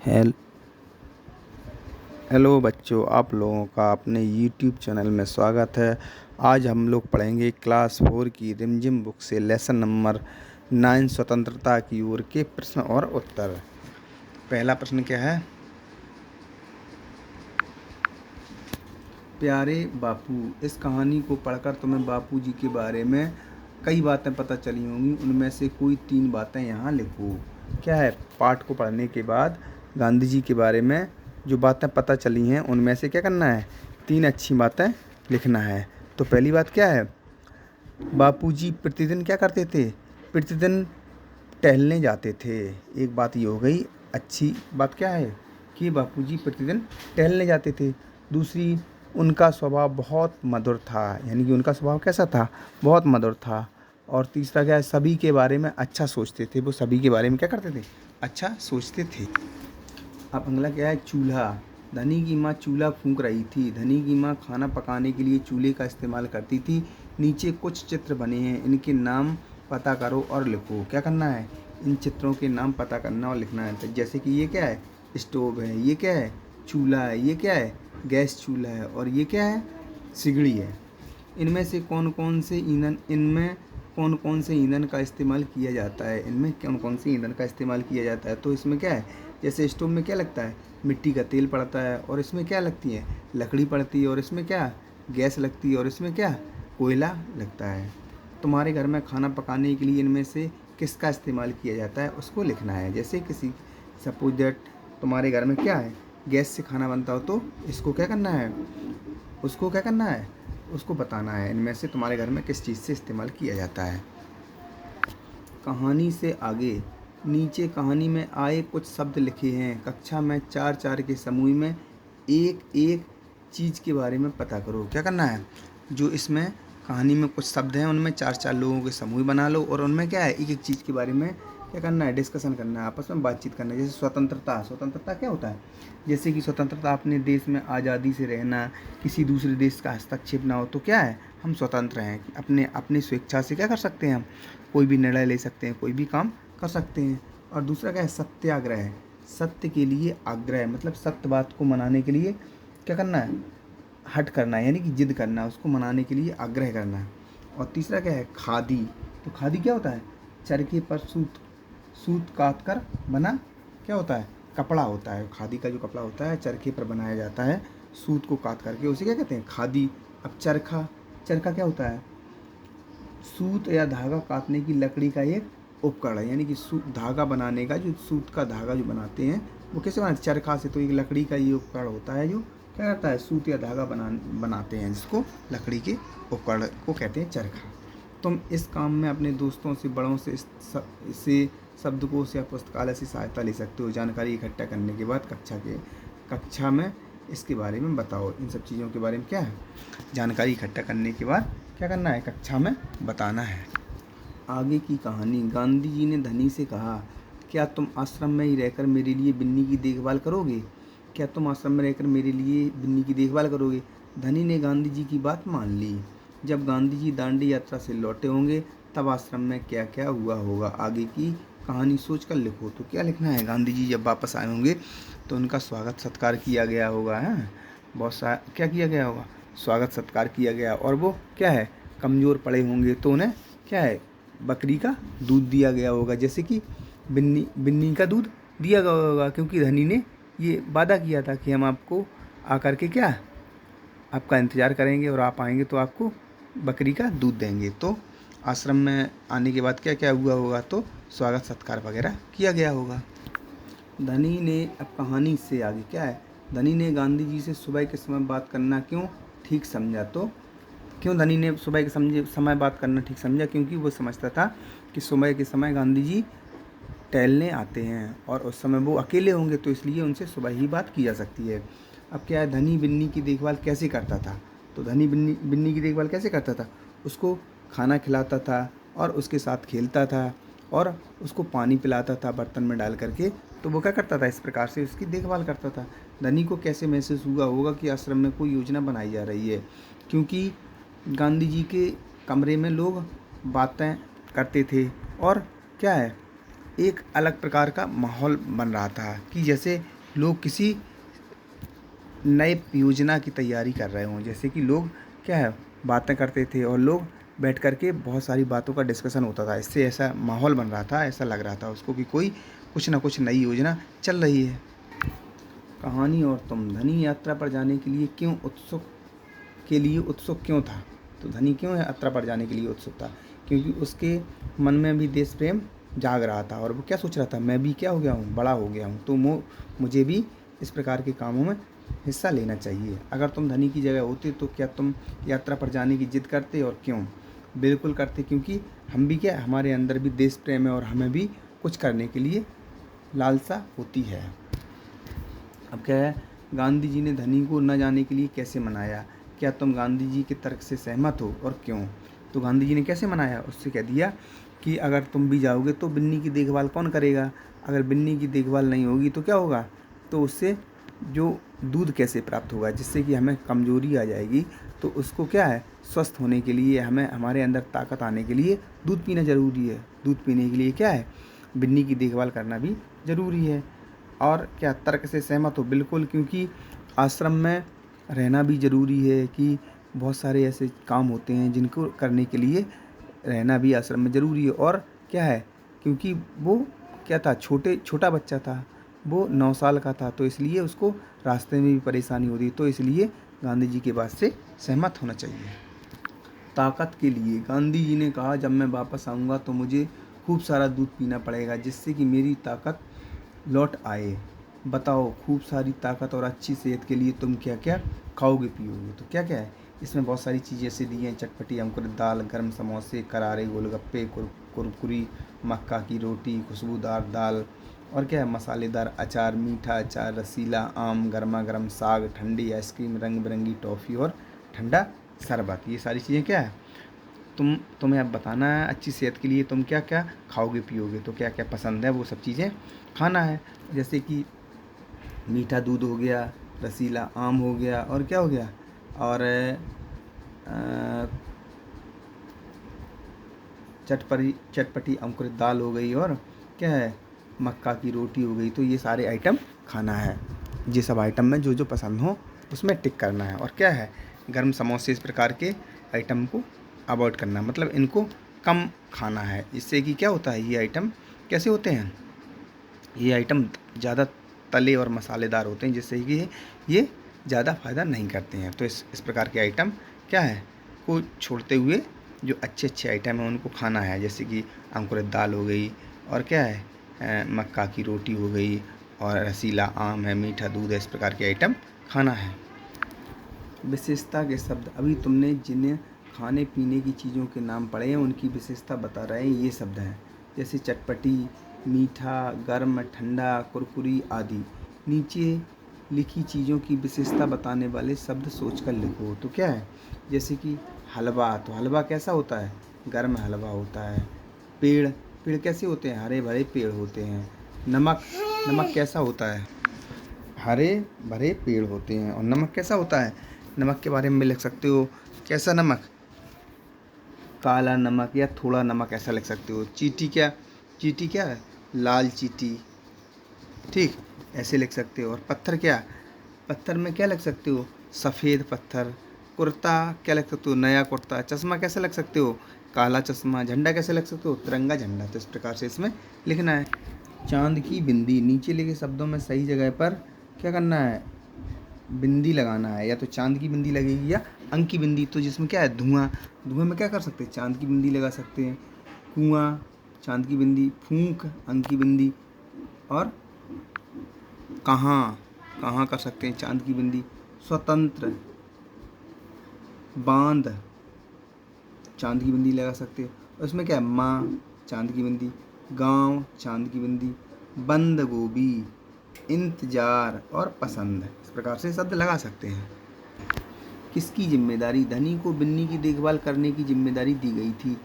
Hello hello बच्चों, आप लोगों का अपने यूट्यूब चैनल में स्वागत है। आज हम लोग पढ़ेंगे क्लास 4 की रिमझिम बुक से लेसन नंबर 9 स्वतंत्रता की ओर के प्रश्न और उत्तर। पहला प्रश्न क्या है? प्यारे बापू, इस कहानी को पढ़कर तुम्हें बापू जी के बारे में कई बातें पता चली होंगी। उनमें से कोई 3 बातें यहाँ लिखो। क्या है? पाठ को पढ़ने के बाद गांधी जी के बारे में जो बातें पता चली हैं उनमें से क्या करना है? 3 अच्छी बातें लिखना है। तो पहली बात क्या है? बापूजी प्रतिदिन क्या करते थे? प्रतिदिन टहलने जाते थे। एक बात ये हो गई। अच्छी बात क्या है? कि बापूजी प्रतिदिन टहलने जाते थे। दूसरी, उनका स्वभाव बहुत मधुर था, यानी कि उनका स्वभाव कैसा था? बहुत मधुर था। और तीसरा क्या है? सभी के बारे में अच्छा सोचते थे। वो सभी के बारे में क्या करते थे? अच्छा सोचते थे। अब अगला क्या है? चूल्हा। धनी की माँ चूल्हा फूंक रही थी। धनी की माँ खाना पकाने के लिए चूल्हे का इस्तेमाल करती थी। नीचे कुछ चित्र बने हैं, इनके नाम पता करो और लिखो। क्या करना है? इन चित्रों के नाम पता करना और लिखना है। तो जैसे कि ये क्या है? स्टोव है। ये क्या है? चूल्हा है। ये क्या है? गैस चूल्हा है। और ये क्या है? सिगड़ी है। इनमें से कौन कौन से ईंधन का इस्तेमाल किया जाता है? इनमें कौन कौन से ईंधन का इस्तेमाल किया जाता है? तो इसमें क्या है? जैसे स्टोव में क्या लगता है? मिट्टी का तेल पड़ता है। और इसमें क्या लगती है? लकड़ी पड़ती है। और इसमें क्या? गैस लगती है। और इसमें क्या? कोयला लगता है। तुम्हारे घर में खाना पकाने के लिए इनमें से किसका इस्तेमाल किया जाता है? उसको लिखना है। जैसे किसी सपोज दैट तुम्हारे घर में क्या है? गैस से खाना बनता हो तो इसको क्या करना है? उसको क्या करना है? उसको बताना है इनमें से तुम्हारे घर में किस चीज़ से इस्तेमाल किया जाता है। कहानी से आगे। नीचे कहानी में आए कुछ शब्द लिखे हैं। कक्षा में 4-4 के समूह में एक एक चीज़ के बारे में पता करो। क्या करना है? जो इसमें कहानी में कुछ शब्द हैं उनमें 4-4 लोगों के समूह बना लो। और उनमें क्या है? एक एक चीज़ के बारे में क्या करना है? डिस्कशन करना है, आपस में बातचीत करना है। जैसे स्वतंत्रता। स्वतंत्रता क्या होता है? जैसे कि स्वतंत्रता अपने देश में आज़ादी से रहना, किसी दूसरे देश का हस्तक्षेप ना हो, तो क्या है? हम स्वतंत्र हैं। अपनी स्वेच्छा से क्या कर सकते हैं? हम कोई भी निर्णय ले सकते हैं, कोई भी काम कर सकते हैं। और दूसरा क्या है? सत्याग्रह। सत्य के लिए आग्रह, मतलब सत्य बात को मनाने के लिए क्या करना है? हट करना है, यानी कि जिद करना है, उसको मनाने के लिए आग्रह करना है। और तीसरा क्या है? खादी। तो खादी क्या होता है? चरखे पर सूत सूत काट कर बना क्या होता है? कपड़ा होता है। खादी का जो कपड़ा होता है चरखे पर बनाया जाता है, सूत को काट करके, उसे क्या कहते हैं? खादी। अब चरखा। चरखा क्या होता है? सूत या धागा काटने की लकड़ी का एक उपकरण है, यानी कि धागा बनाने का, जो सूत का धागा जो बनाते हैं वो कैसे बनाते हैं? चरखा से। तो एक लकड़ी का ये उपकरण होता है जो क्या करता है? सूत या धागा बनाते हैं, जिसको लकड़ी के उपकरण को कहते हैं चरखा। तुम इस काम में अपने दोस्तों से, बड़ों से से शब्दकोश या पुस्तकालय से सहायता ले सकते हो। जानकारी इकट्ठा करने के बाद कक्षा में इसके बारे में बताओ। इन सब चीज़ों के बारे में क्या है? जानकारी इकट्ठा करने के बाद क्या करना है? कक्षा में बताना है। आगे की कहानी। गांधी जी ने धनी से कहा, क्या तुम आश्रम में ही रहकर मेरे लिए बिन्नी की देखभाल करोगे? क्या तुम आश्रम में रहकर मेरे लिए बिन्नी की देखभाल करोगे? धनी ने गांधी जी की बात मान ली। जब गांधी जी दांडी यात्रा से लौटे होंगे तब आश्रम में क्या क्या हुआ होगा? आगे की कहानी सोच कर लिखो। तो क्या लिखना है? गांधी जी जब वापस आए होंगे तो उनका स्वागत सत्कार किया गया होगा। है बहुत सारा क्या किया गया होगा? स्वागत सत्कार किया गया। और वो क्या है? कमज़ोर पड़े होंगे तो उन्हें क्या है? बकरी का दूध दिया गया होगा। जैसे कि बिन्नी का दूध दिया गया होगा, क्योंकि धनी ने ये वादा किया था कि हम आपको आकर के क्या, आपका इंतज़ार करेंगे और आप आएंगे तो आपको बकरी का दूध देंगे। तो आश्रम में आने के बाद क्या क्या हुआ होगा? तो स्वागत सत्कार वगैरह किया गया होगा। धनी ने, अब कहानी से आगे क्या है? धनी ने गांधी जी से सुबह के समय बात करना क्यों ठीक समझा? तो क्यों धनी ने सुबह के समय बात करना ठीक समझा? क्योंकि वो समझता था कि सुबह के समय गांधी जी टहलने आते हैं और उस समय वो अकेले होंगे, तो इसलिए उनसे सुबह ही बात की जा सकती है। अब क्या है? धनी बिन्नी की देखभाल कैसे करता था? तो धनी बिन्नी की देखभाल कैसे करता था? उसको खाना खिलाता था और उसके साथ खेलता था और उसको पानी पिलाता था बर्तन में डाल करके। तो वो क्या करता था? इस प्रकार से उसकी देखभाल करता था। धनी को कैसे महसूस हुआ होगा कि आश्रम में कोई योजना बनाई जा रही है? क्योंकि गांधी जी के कमरे में लोग बातें करते थे और क्या है? एक अलग प्रकार का माहौल बन रहा था कि जैसे लोग किसी नए योजना की तैयारी कर रहे हों। जैसे कि लोग क्या है बातें करते थे और लोग बैठ कर के बहुत सारी बातों का डिस्कशन होता था। इससे ऐसा माहौल बन रहा था, ऐसा लग रहा था उसको कि कोई कुछ ना कुछ नई योजना चल रही है। कहानी और तुम। धनी यात्रा पर जाने के लिए उत्सुक क्यों था? तो धनी क्यों यात्रा पर जाने के लिए उत्सुक था? क्योंकि उसके मन में भी देश प्रेम जाग रहा था और वो क्या सोच रहा था, मैं भी क्या हो गया हूँ, बड़ा हो गया हूँ, तो मुझे भी इस प्रकार के कामों में हिस्सा लेना चाहिए। अगर तुम धनी की जगह होते तो क्या तुम यात्रा पर जाने की जिद करते, और क्यों? बिल्कुल करते, क्योंकि हम भी क्या, हमारे अंदर भी देश प्रेम है और हमें भी कुछ करने के लिए लालसा होती है। अब क्या है, गांधी जी ने धनी को न जाने के लिए कैसे मनाया? क्या तुम गांधी जी के तर्क से सहमत हो, और क्यों? तो गांधी जी ने कैसे मनाया? उससे कह दिया कि अगर तुम भी जाओगे तो बिन्नी की देखभाल कौन करेगा? अगर बिन्नी की देखभाल नहीं होगी तो क्या होगा? तो उससे जो दूध कैसे प्राप्त होगा, जिससे कि हमें कमजोरी आ जाएगी। तो उसको क्या है, स्वस्थ होने के लिए, हमें हमारे अंदर ताकत आने के लिए दूध पीना ज़रूरी है। दूध पीने के लिए क्या है, बिन्नी की देखभाल करना भी ज़रूरी है। और क्या तर्क से सहमत हो? बिल्कुल, क्योंकि आश्रम में रहना भी ज़रूरी है कि बहुत सारे ऐसे काम होते हैं जिनको करने के लिए रहना भी आश्रम में ज़रूरी है। और क्या है, क्योंकि वो क्या था, छोटा बच्चा था, वो 9 साल का था, तो इसलिए उसको रास्ते में भी परेशानी होती, तो इसलिए गांधी जी के बात से सहमत होना चाहिए। ताकत के लिए गांधी जी ने कहा, जब मैं वापस आऊँगा तो मुझे खूब सारा दूध पीना पड़ेगा जिससे कि मेरी ताकत लौट आए। बताओ, खूब सारी ताकत और अच्छी सेहत के लिए तुम क्या क्या खाओगे पियोगे? तो क्या क्या है इसमें, बहुत सारी चीज़ें ऐसे दी हैं, चटपटी अंकुरित दाल, गर्म समोसे, करारे गोलगप्पे, कुरकुरी, मक्का की रोटी, खुशबूदार दाल, और क्या है, मसालेदार अचार, मीठा अचार, रसीला आम, गर्मा गर्म साग, ठंडी आइसक्रीम, रंग बिरंगी टॉफ़ी और ठंडा शरबत। ये सारी चीज़ें क्या है, तुम्हें अब बताना है अच्छी सेहत के लिए तुम क्या क्या खाओगे पियोगे, तो क्या क्या पसंद है वो सब चीज़ें खाना है। जैसे कि मीठा दूध हो गया, रसीला आम हो गया, और क्या हो गया, और चटपटी अंकुरित दाल हो गई, और क्या है, मक्का की रोटी हो गई। तो ये सारे आइटम खाना है। ये सब आइटम में जो जो पसंद हो उसमें टिक करना है। और क्या है, गर्म समोसे, इस प्रकार के आइटम को अवॉइड करना, मतलब इनको कम खाना है। इससे कि क्या होता है, ये आइटम कैसे होते हैं, ये आइटम ज़्यादा तले और मसालेदार होते हैं, जिससे कि ये ज़्यादा फ़ायदा नहीं करते हैं। तो इस प्रकार के आइटम क्या है को छोड़ते हुए जो अच्छे अच्छे आइटम हैं उनको खाना है। जैसे कि अंकुरित दाल हो गई, और क्या है, मक्का की रोटी हो गई, और रसीला आम है, मीठा दूध है, इस प्रकार के आइटम खाना है। विशेषता के शब्द। अभी तुमने जिन्हें खाने पीने की चीज़ों के नाम पढ़े हैं उनकी विशेषता बता रहे हैं, ये शब्द हैं। जैसे चटपटी, मीठा, गर्म, ठंडा, कुरकुरी आदि। नीचे लिखी चीज़ों की विशेषता बताने वाले शब्द सोचकर लिखो। तो क्या है, जैसे कि हलवा, तो हलवा कैसा होता है, गर्म हलवा होता है। पेड़, पेड़ कैसे होते हैं, हरे भरे पेड़ होते हैं। नमक, नमक कैसा होता है, हरे भरे पेड़ होते हैं। और नमक कैसा होता है, नमक के बारे में भी लिख सकते हो, कैसा नमक, काला नमक या थोड़ा नमक, ऐसा लिख सकते हो। चींटी क्या है, लाल चींटी, ठीक, ऐसे लिख सकते हो। और पत्थर क्या, पत्थर में क्या लिख सकते हो, सफ़ेद पत्थर। कुर्ता क्या लिख सकते हो, नया कुर्ता। चश्मा कैसे लिख सकते हो, काला चश्मा। झंडा कैसे लिख सकते हो, तिरंगा झंडा। तो इस प्रकार से इसमें लिखना है। चांद की बिंदी, नीचे लिखे शब्दों में सही जगह पर क्या करना है, बिंदी लगाना है। या तो चांद की बिंदी लगेगी या अंक की बिंदी। तो जिसमें क्या है, धुआं, धुएं में क्या कर सकते हैं, चांद की बिंदी लगा सकते हैं। कुआं, चांद की बिंदी। फूंक, अंक की बिंदी। और कहाँ, कहाँ कर सकते हैं, चांद की बिंदी। स्वतंत्र, बांध, चांद की बिंदी लगा सकते हो। उसमें क्या है, माँ, चांद की बिंदी। गांव, चांद की बिंदी। बंद गोभी, इंतजार और पसंद, इस प्रकार से शब्द लगा सकते हैं। किसकी जिम्मेदारी, धनी को बिन्नी की देखभाल करने की जिम्मेदारी दी गई थी।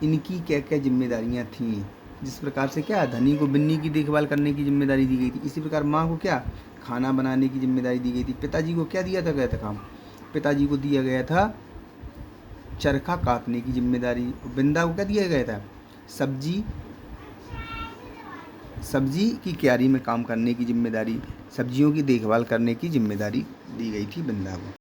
इनकी क्या क्या जिम्मेदारियां थीं। जिस प्रकार से क्या, धनी को बिन्नी की देखभाल करने की जिम्मेदारी दी गई थी, इसी प्रकार माँ को क्या, खाना बनाने की जिम्मेदारी दी गई थी। पिताजी को क्या दिया था गया था काम, पिताजी को दिया गया था चरखा काटने की जिम्मेदारी। बिंदा को क्या दिया गया था, सब्जी की क्यारी में काम करने की जिम्मेदारी, सब्जियों की देखभाल करने की जिम्मेदारी दी गई थी बिंदा को।